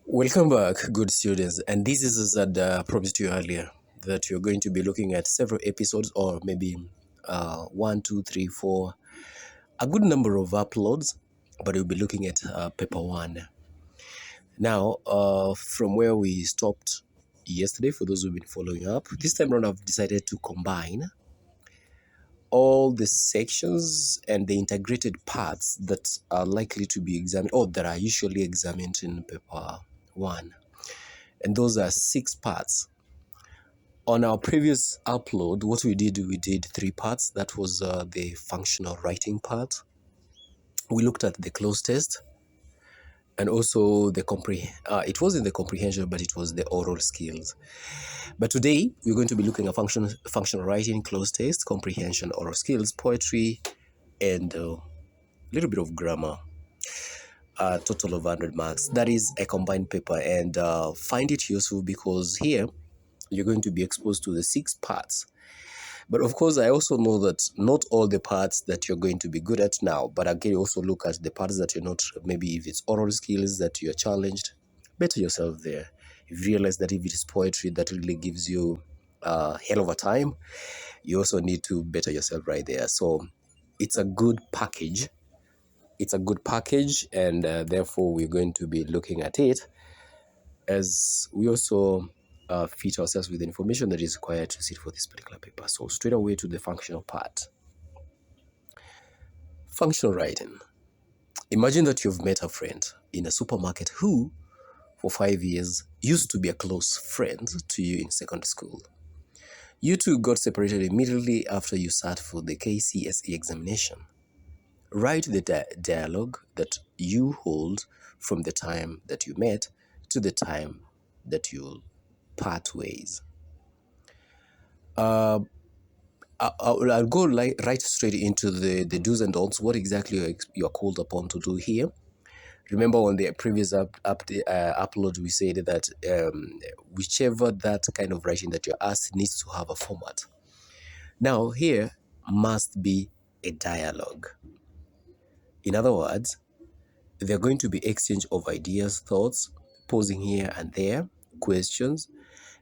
Welcome back, good students. And this is as I promised you earlier that you're going to be looking at several episodes, or maybe one, two, three, four, a good number of uploads, but we'll be looking at paper one. Now, from where we stopped yesterday, for those who've been following up, this time around I've decided to combine all the sections and the integrated parts that are likely to be examined, or that are usually examined in paper one. And those are 6 parts. On our previous upload, what we did 3 parts. That was the functional writing part. We looked at the cloze test, and also it wasn't the comprehension, but it was the oral skills. But today we're going to be looking at functional writing, cloze test, comprehension, oral skills, poetry, and a little bit of grammar. A total of 100 marks. That is a combined paper, and find it useful because here you're going to be exposed to the 6 parts. But of course, I also know that not all the parts that you're going to be good at now, but again, also look at the parts that you're not. Maybe if it's oral skills that you're challenged, better yourself there. If you realize that if it is poetry that really gives you a hell of a time, you also need to better yourself right there. So it's a good package. It's a good package, and therefore we're going to be looking at it as we also fit ourselves with the information that is required to sit for this particular paper. So straight away to the functional part. Functional writing. Imagine that you've met a friend in a supermarket who, for 5 years, used to be a close friend to you in secondary school. You two got separated immediately after you sat for the K.C.S.E examination. Write the dialogue that you hold from the time that you met to the time that you'll part ways. I'll go right straight into the do's and don'ts, what exactly you're called upon to do here. Remember on the previous upload, we said that whichever that kind of writing that you're asked needs to have a format. Now here must be a dialogue. In other words, there are going to be exchange of ideas, thoughts, posing here and there, questions,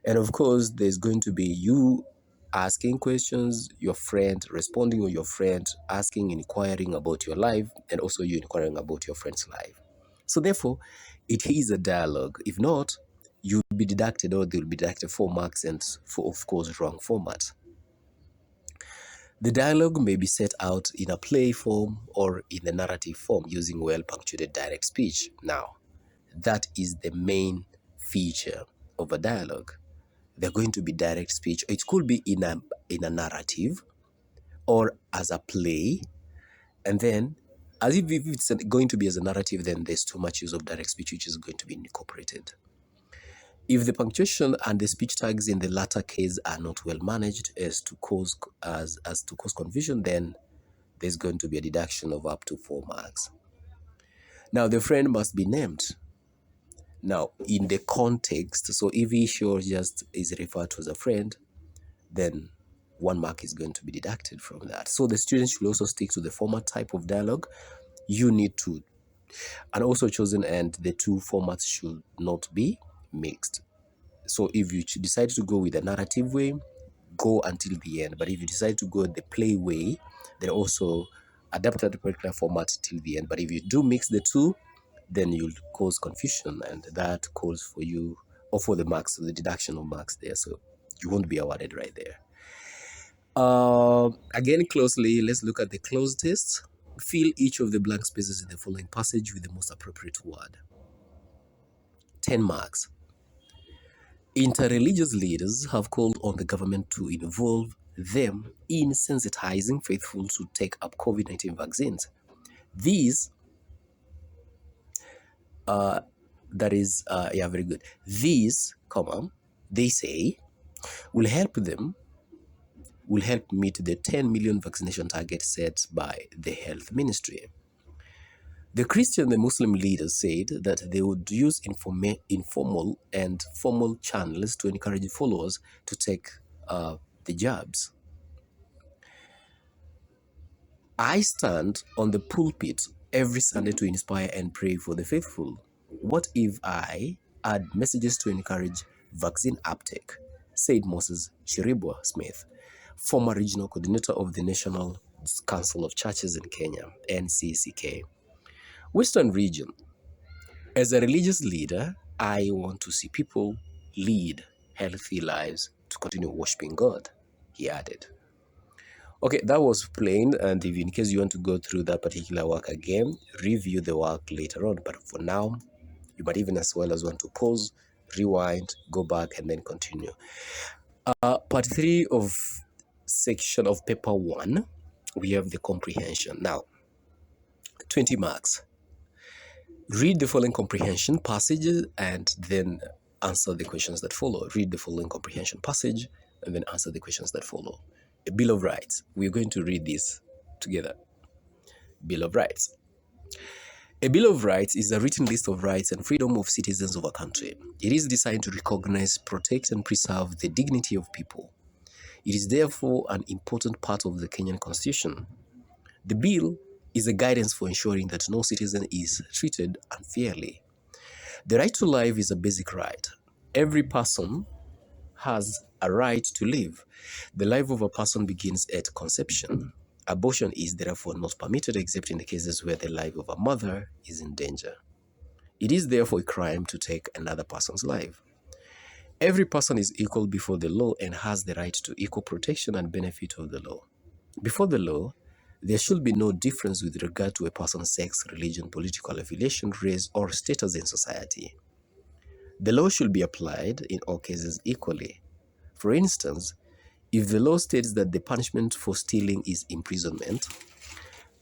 and of course, there's going to be you asking questions, your friend responding, or your friend asking, inquiring about your life, and also you inquiring about your friend's life. So therefore, it is a dialogue. If not, you'll be deducted, or they'll be deducted 4 marks, and for, of course, wrong format. The dialogue may be set out in a play form or in a narrative form using well-punctuated direct speech. Now, that is the main feature of a dialogue. They're going to be direct speech. It could be in a narrative or as a play. And then, as if it's going to be as a narrative, then there's too much use of direct speech, which is going to be incorporated. If the punctuation and the speech tags in the latter case are not well managed as to cause confusion, then there's going to be a deduction of up to 4 marks. Now, the friend must be named. Now, in the context, so if he sure just is referred to as a friend, then 1 mark is going to be deducted from that. So the students should also stick to the format type of dialogue you need to, and also chosen, and the 2 formats should not be mixed. So if you decide to go with a narrative way, go until the end. But if you decide to go the play way, then also adapt that particular format till the end. But if you do mix the 2, then you'll cause confusion, and that calls for you, or for the marks, so the deduction of marks there. So you won't be awarded right there. Again, closely, let's look at the cloze test. Fill each of the blank spaces in the following passage with the most appropriate word. 10 marks. Interreligious leaders have called on the government to involve them in sensitizing faithful to take up COVID-19 vaccines. These, very good. These, they say, will help meet the 10 million vaccination target set by the health ministry. The Christian and Muslim leaders said that they would use informal and formal channels to encourage followers to take the jabs. I stand on the pulpit every Sunday to inspire and pray for the faithful. What if I add messages to encourage vaccine uptake, said Moses Chiribwa Smith, former regional coordinator of the National Council of Churches in Kenya, NCCK. Western region. As a religious leader, I want to see people lead healthy lives to continue worshiping God, he added. Okay, that was plain, and if in case you want to go through that particular work again, review the work later on. But for now, you might even as well as want to pause, rewind, go back, and then continue. Part 3 of section of paper 1, we have the comprehension. Now, 20 marks. Read the following comprehension passage and then answer the questions that follow. Read the following comprehension passage and then answer the questions that follow. A Bill of Rights. We're going to read this together. Bill of Rights. A Bill of Rights is a written list of rights and freedom of citizens of a country. It is designed to recognize, protect, and preserve the dignity of people. It is therefore an important part of the Kenyan Constitution. The bill is a guidance for ensuring that no citizen is treated unfairly. The right to life is a basic right. Every person has a right to live. The life of a person begins at conception. Abortion is therefore not permitted except in the cases where the life of a mother is in danger. It is therefore a crime to take another person's life. Every person is equal before the law and has the right to equal protection and benefit of the law. Before the law, there should be no difference with regard to a person's sex, religion, political affiliation, race, or status in society. The law should be applied in all cases equally. For instance, if the law states that the punishment for stealing is imprisonment,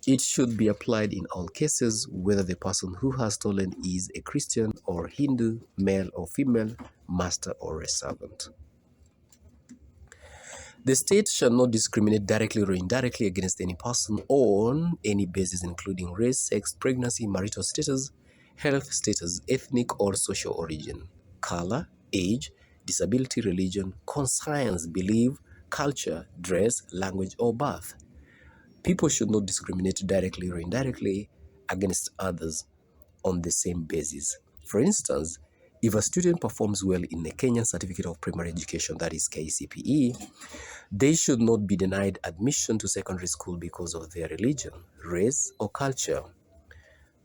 it should be applied in all cases whether the person who has stolen is a Christian or Hindu, male or female, master or a servant. The state shall not discriminate directly or indirectly against any person on any basis including race, sex, pregnancy, marital status, health status, ethnic or social origin, color, age, disability, religion, conscience, belief, culture, dress, language, or birth. People should not discriminate directly or indirectly against others on the same basis. For instance, if a student performs well in the Kenyan Certificate of Primary Education, that is K.C.S.E, they should not be denied admission to secondary school because of their religion, race, or culture.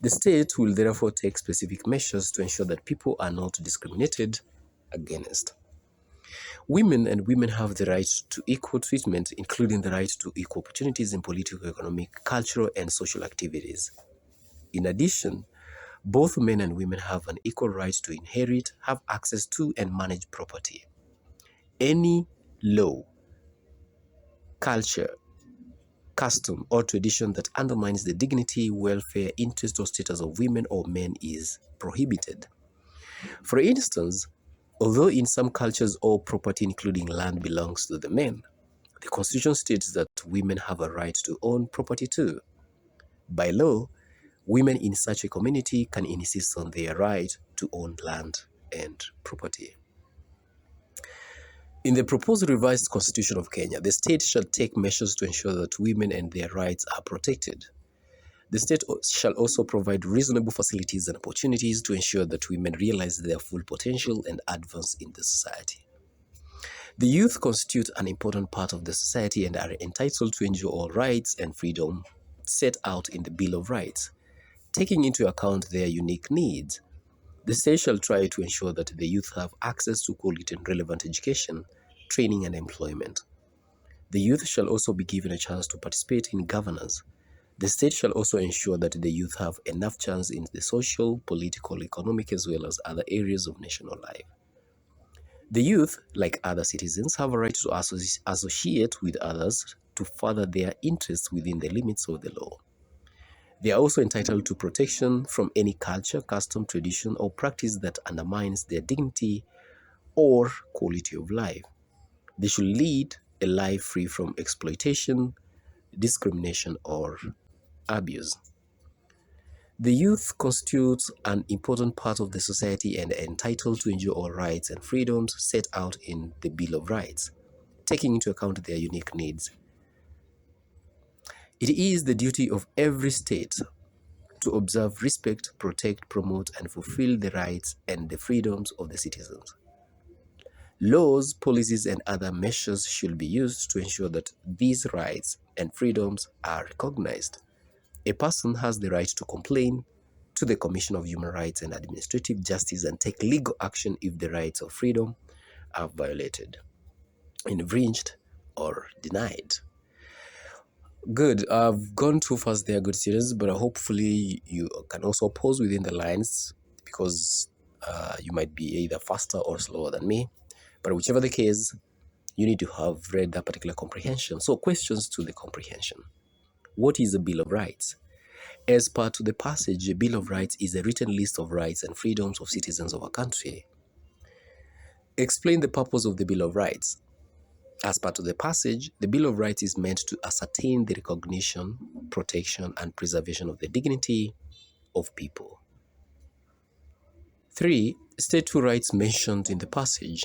The state will therefore take specific measures to ensure that people are not discriminated against. Women have the right to equal treatment, including the right to equal opportunities in political, economic, cultural, and social activities. In addition, both men and women have an equal right to inherit, have access to, and manage property. Any law, culture, custom, or tradition that undermines the dignity, welfare, interest, or status of women or men is prohibited. For instance, although in some cultures all property, including land, belongs to the men, the Constitution states that women have a right to own property too. By law, women in such a community can insist on their right to own land and property. In the proposed revised Constitution of Kenya, the state shall take measures to ensure that women and their rights are protected. The state shall also provide reasonable facilities and opportunities to ensure that women realize their full potential and advance in the society. The youth constitute an important part of the society and are entitled to enjoy all rights and freedom set out in the Bill of Rights. Taking into account their unique needs, the state shall try to ensure that the youth have access to quality and relevant education, training, and employment. The youth shall also be given a chance to participate in governance. The state shall also ensure that the youth have enough chance in the social, political, economic, as well as other areas of national life. The youth, like other citizens, have a right to associate with others to further their interests within the limits of the law. They are also entitled to protection from any culture, custom, tradition, or practice that undermines their dignity or quality of life. They should lead a life free from exploitation, discrimination, or abuse. The youth constitutes an important part of the society and are entitled to enjoy all rights and freedoms set out in the Bill of Rights, taking into account their unique needs. It is the duty of every state to observe, respect, protect, promote, and fulfill the rights and the freedoms of the citizens. Laws, policies, and other measures should be used to ensure that these rights and freedoms are recognized. A person has the right to complain to the Commission of Human Rights and Administrative Justice and take legal action if the rights of freedom are violated, infringed, or denied. Good. I've gone too fast there, good students, but hopefully you can also pause within the lines because you might be either faster or slower than me. But whichever the case, you need to have read that particular comprehension. So questions to the comprehension. What is a Bill of Rights? As per to the passage, a Bill of Rights is a written list of rights and freedoms of citizens of a country. Explain the purpose of the Bill of Rights. As part of the passage, the Bill of Rights is meant to ascertain the recognition, protection, and preservation of the dignity of people. 3. State two rights mentioned in the passage.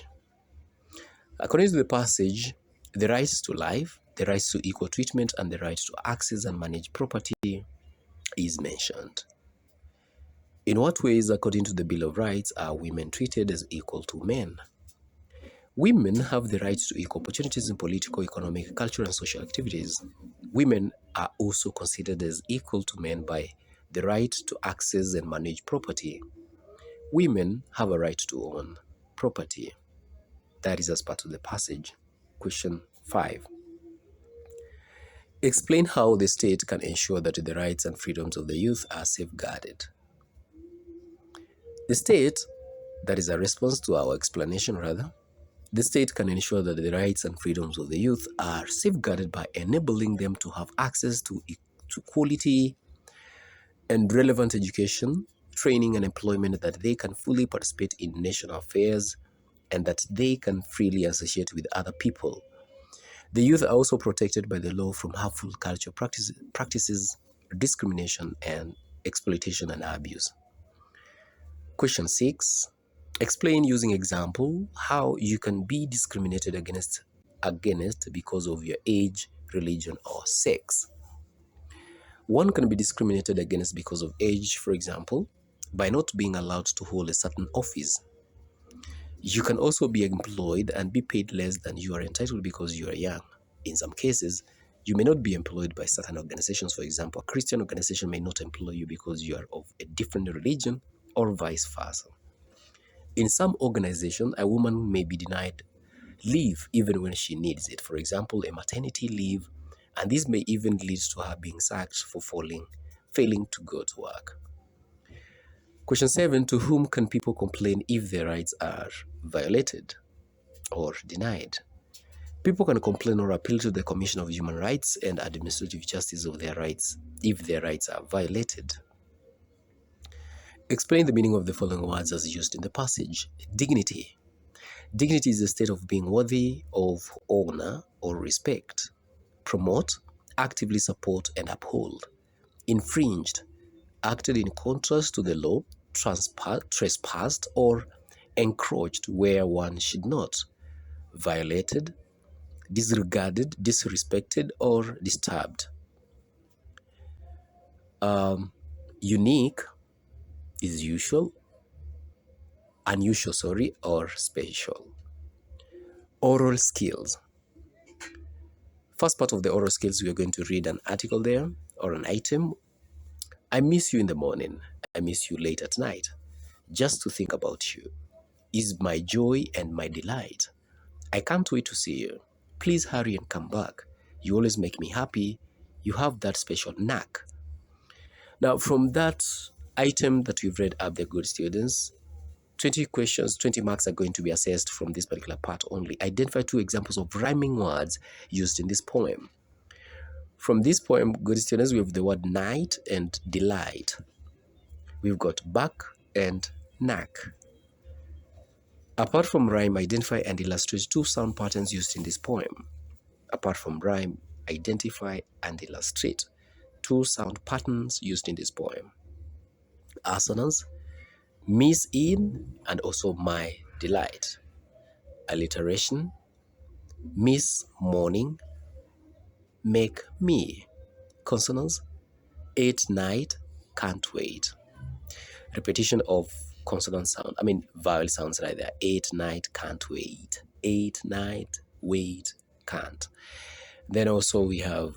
According to the passage, the rights to life, the rights to equal treatment, and the right to access and manage property is mentioned. In what ways, according to the Bill of Rights, are women treated as equal to men? Women have the right to equal opportunities in political, economic, cultural, and social activities. Women are also considered as equal to men by the right to access and manage property. Women have a right to own property. That is as part of the passage. Question 5. Explain how the state can ensure that the rights and freedoms of the youth are safeguarded. The state, that is a response to our explanation rather, the state can ensure that the rights and freedoms of the youth are safeguarded by enabling them to have access to quality and relevant education, training, and employment, that they can fully participate in national affairs, and that they can freely associate with other people. The youth are also protected by the law from harmful cultural practices, discrimination, and exploitation and abuse. Question 6. Explain using example how you can be discriminated against because of your age, religion, or sex. One can be discriminated against because of age, for example, by not being allowed to hold a certain office. You can also be employed and be paid less than you are entitled because you are young. In some cases, you may not be employed by certain organizations. For example, a Christian organization may not employ you because you are of a different religion, or vice versa. In some organizations, a woman may be denied leave even when she needs it. For example, a maternity leave, and this may even lead to her being sacked for failing to go to work. Question 7. To whom can people complain if their rights are violated or denied? People can complain or appeal to the Commission of Human Rights and Administrative Justice of their rights if their rights are violated. Explain the meaning of the following words as used in the passage. Dignity. Dignity is a state of being worthy of honor or respect. Promote, actively support and uphold. Infringed, acted in contrast to the law, trespassed or encroached where one should not. Violated, disregarded, disrespected or disturbed. Unique is unusual, or special. Oral skills. First part of the oral skills, we are going to read an article there or an item. I miss you in the morning. I miss you late at night. Just to think about you is my joy and my delight. I can't wait to see you. Please hurry and come back. You always make me happy. You have that special knack. Now, from that item that we've read up, the good students, 20 questions, 20 marks are going to be assessed from this particular part only. Identify 2 examples of rhyming words used in this poem. From this poem, good students, we have the word night and delight. We've got back and knack. Apart from rhyme, identify and illustrate 2 sound patterns used in this poem. Apart from rhyme, identify and illustrate 2 sound patterns used in this poem. Assonance, miss in, and also my delight. Alliteration, miss morning, make me. Consonants, ate night, can't wait. Repetition of consonant sound, vowel sounds right there. Ate, night, can't wait. Ate, night, wait, can't. Then also we have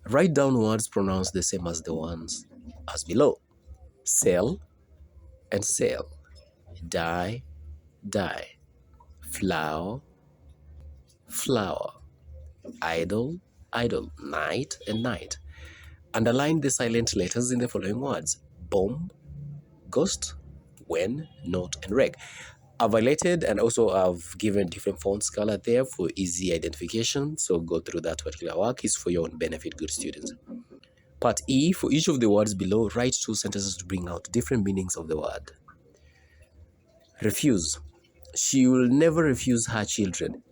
write down words pronounced the same as the ones as below. Sell and sell. Die, die. Flower, flower. Idle, idle. Night and night. Underline the silent letters in the following words: bomb, ghost, when, not, and reg. I've highlighted and also I've given different fonts color there for easy identification. So go through that particular work. It's for your own benefit, good students. Part E, for each of the words below, write 2 sentences to bring out different meanings of the word. Refuse. She will never refuse her children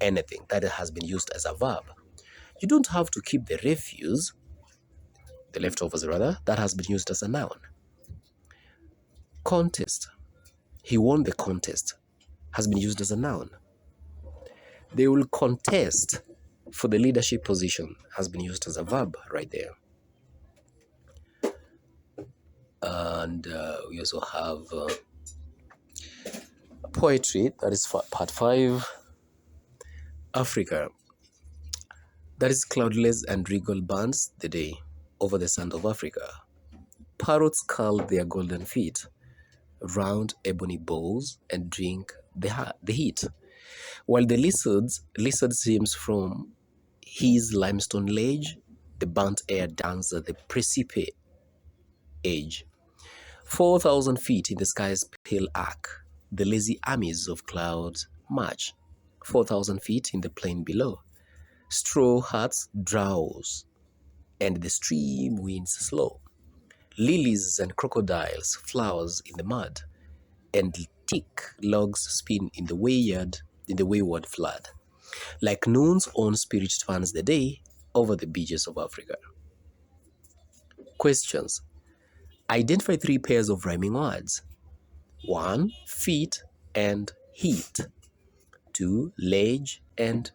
anything that has been used as a verb. You don't have to keep the refuse, the leftovers rather, that has been used as a noun. Contest. He won the contest has been used as a noun. They will contest for the leadership position has been used as a verb right there. And we also have poetry, that is part 5. Africa. That is cloudless and regal burns the day over the sand of Africa. Parrots curl their golden feet round ebony bowls and drink the heat, while the lizard seems from his limestone ledge, the burnt air dances at the precipice edge. 4,000 feet in the sky's pale arc, the lazy armies of clouds march. 4,000 feet in the plain below, straw huts drowse, and the stream winds slow. Lilies and crocodiles, flowers in the mud, and thick logs spin in the wayward flood. Like noon's own spirit spans the day over the beaches of Africa. Questions. Identify 3 pairs of rhyming words. 1. Feet and heat. 2. Ledge and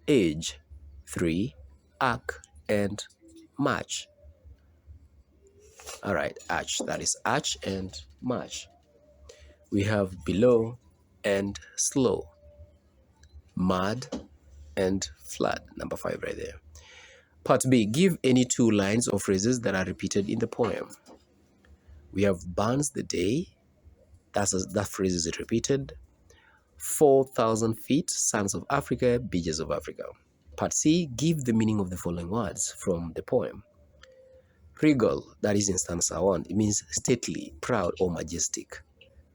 edge. 3. Arc and march. All right, arch. That is arch and march. We have below and slow. Mud and flood. Number 5 right there. Part B. Give any 2 lines or phrases that are repeated in the poem. We have burns the day. That phrase is repeated. 4,000 feet, sands of Africa, beaches of Africa. Part C. Give the meaning of the following words from the poem. Regal, that is in stanza 1. It means stately, proud, or majestic.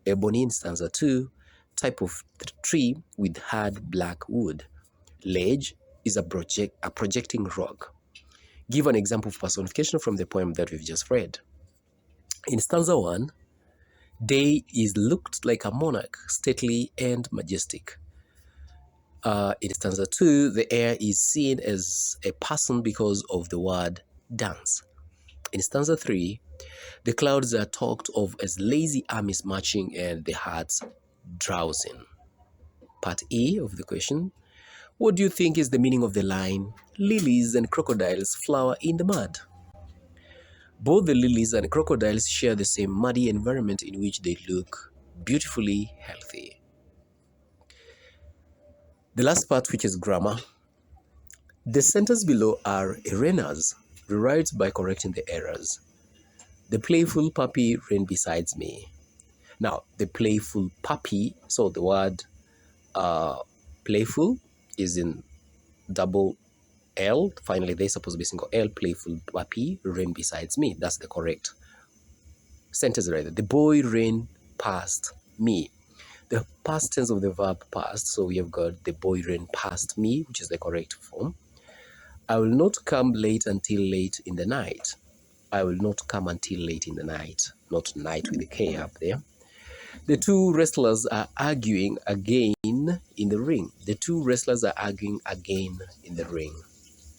Ebony in stanza 2. Type of tree with hard black wood. Ledge is a projecting rock. Give an example of personification from the poem that we've just read. In stanza 1, day is looked like a monarch, stately and majestic. In stanza 2, the air is seen as a person because of the word dance. In stanza 3, the clouds are talked of as lazy armies marching and the hearts drowsing. Part A of the question. What do you think is the meaning of the line, lilies and crocodiles flower in the mud? Both the lilies and crocodiles share the same muddy environment in which they look beautifully healthy. The last part, which is grammar. The sentences below are arenas. Rewrite by correcting the errors. The playful puppy ran beside me. Now, the playful puppy, so the word playful is in double L. Finally, they're supposed to be single L. Playful puppy ran beside me. That's the correct sentence right there. The boy ran past me. The past tense of the verb past, so we have got the boy ran past me, which is the correct form. I will not come late until late in the night. I will not come until late in the night. Not night with a K up there. The 2 wrestlers are arguing again in the ring. The 2 wrestlers are arguing again in the ring.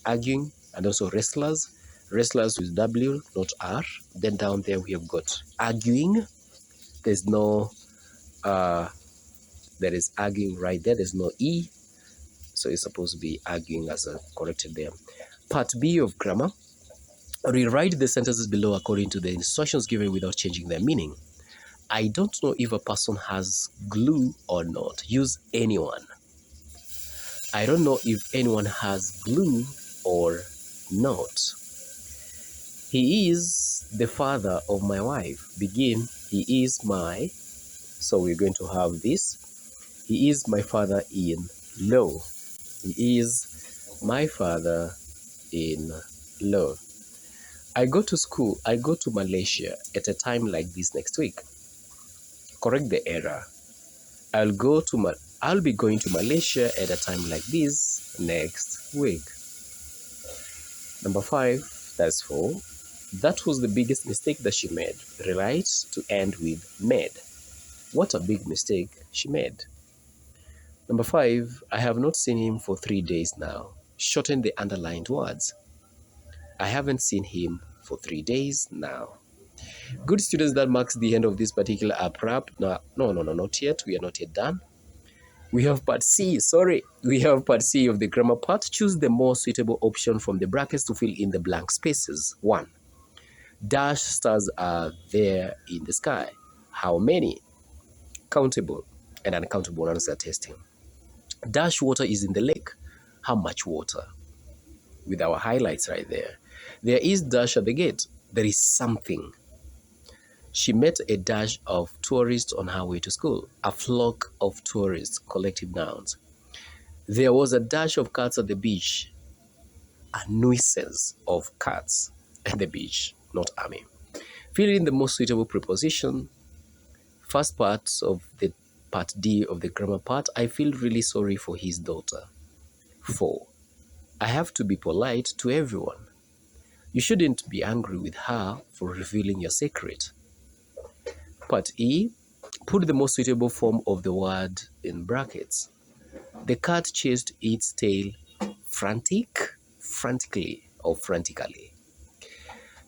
Arguing and also wrestlers. Wrestlers with W, not R. Then down there we have got arguing. There's no, there is arguing right there. There's no E. So it's supposed to be arguing as a corrected there. Part B of grammar. Rewrite the sentences below according to the instructions given without changing their meaning. I don't know if a person has glue or not. Use anyone. I don't know if anyone has glue or not. He is the father of my wife. Begin, he is my. So we're going to have this. He is my father in law. He is my father in law. I go to school. I go to Malaysia at a time like this next week. Correct the error. I'll be going to Malaysia at a time like this next week. Number 5, that's 4. That was the biggest mistake that she made. Rewrite to end with made. What a big mistake she made. Number 5, I have not seen him for 3 days now. Shorten the underlined words. I haven't seen him for 3 days now. Good students, that marks the end of this particular prep. No, not yet. We are not yet done. We have part C, We have part C of the grammar part. Choose the more suitable option from the brackets to fill in the blank spaces. 1. Dash stars are there in the sky. How many? Countable and uncountable answer testing. Dash water is in the lake. How much water? With our highlights right there. There is dash at the gate. There is something. She met a dash of tourists on her way to school. A flock of tourists, collective nouns. There was a dash of cats at the beach. A nuisance of cats at the beach, not army. Fill in the most suitable preposition. First part of the part D of the grammar part. I feel really sorry for his daughter. 4. I have to be polite to everyone. You shouldn't be angry with her for revealing your secret. Part E. Put the most suitable form of the word in brackets. The cat chased its tail frantically or frantically.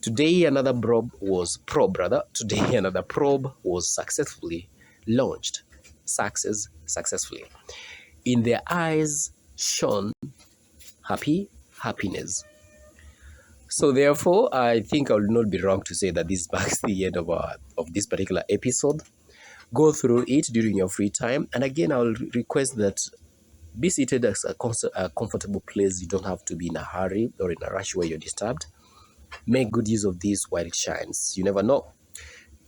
Today another probe was successfully launched. Successfully. In their eyes shone happiness. So therefore, I think I will not be wrong to say that this marks the end of this particular episode. Go through it during your free time. And again, I will request that be seated as a comfortable place. You don't have to be in a hurry or in a rush where you're disturbed. Make good use of this while it shines. You never know.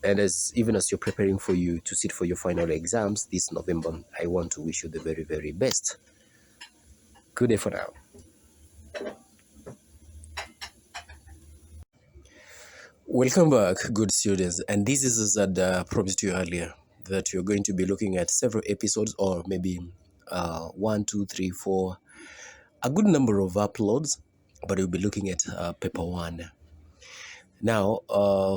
And even as you're preparing for you to sit for your final exams this November, I want to wish you the very, very best. Good day for now. Welcome back, good students. And this is as I promised you earlier, that you're going to be looking at several episodes, or maybe 1, 2, 3, 4, a good number of uploads, but we'll be looking at paper 1. Now,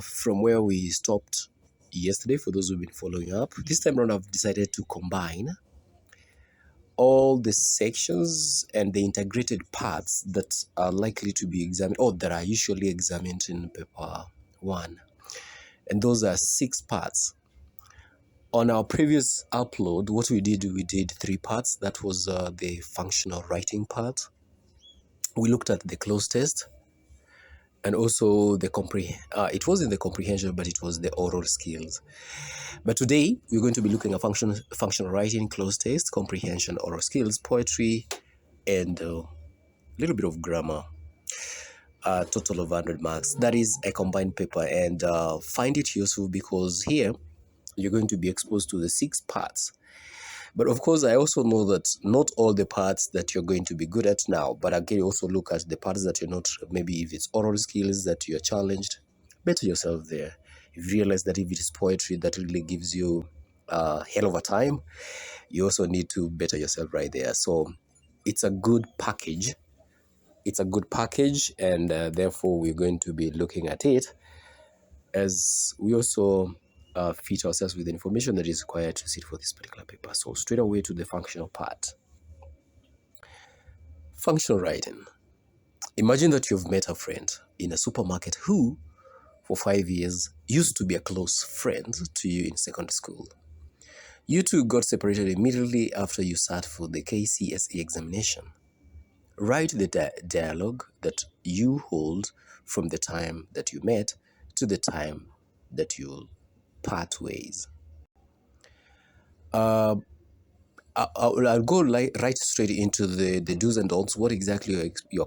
from where we stopped yesterday, for those who've been following up, this time around I've decided to combine all the sections and the integrated parts that are likely to be examined, or that are usually examined in paper 1. And those are 6 parts. On our previous upload, what we did 3 parts. That was the functional writing part. We looked at the cloze test, and also the it wasn't the comprehension, but it was the oral skills. But today we're going to be looking at functional writing, cloze test, comprehension, oral skills, poetry, and a little bit of grammar. A total of 100 marks. That is a combined paper, and find it useful because here you're going to be exposed to the 6 parts. But of course, I also know that not all the parts that you're going to be good at now, but again, also look at the parts that you're not. Maybe if it's oral skills that you're challenged, better yourself there. If you realize that if it is poetry that really gives you a hell of a time, you also need to better yourself right there. So it's a good package. And therefore we're going to be looking at it as we also fit ourselves with the information that is required to sit for this particular paper. So straight away to the functional part. Functional writing. Imagine that you've met a friend in a supermarket who, for 5 years, used to be a close friend to you in secondary school. You two got separated immediately after you sat for the K.C.S.E examination. Write the dialogue that you hold from the time that you met to the time that you'll part ways. I'll go right straight into the do's and don'ts. What exactly you're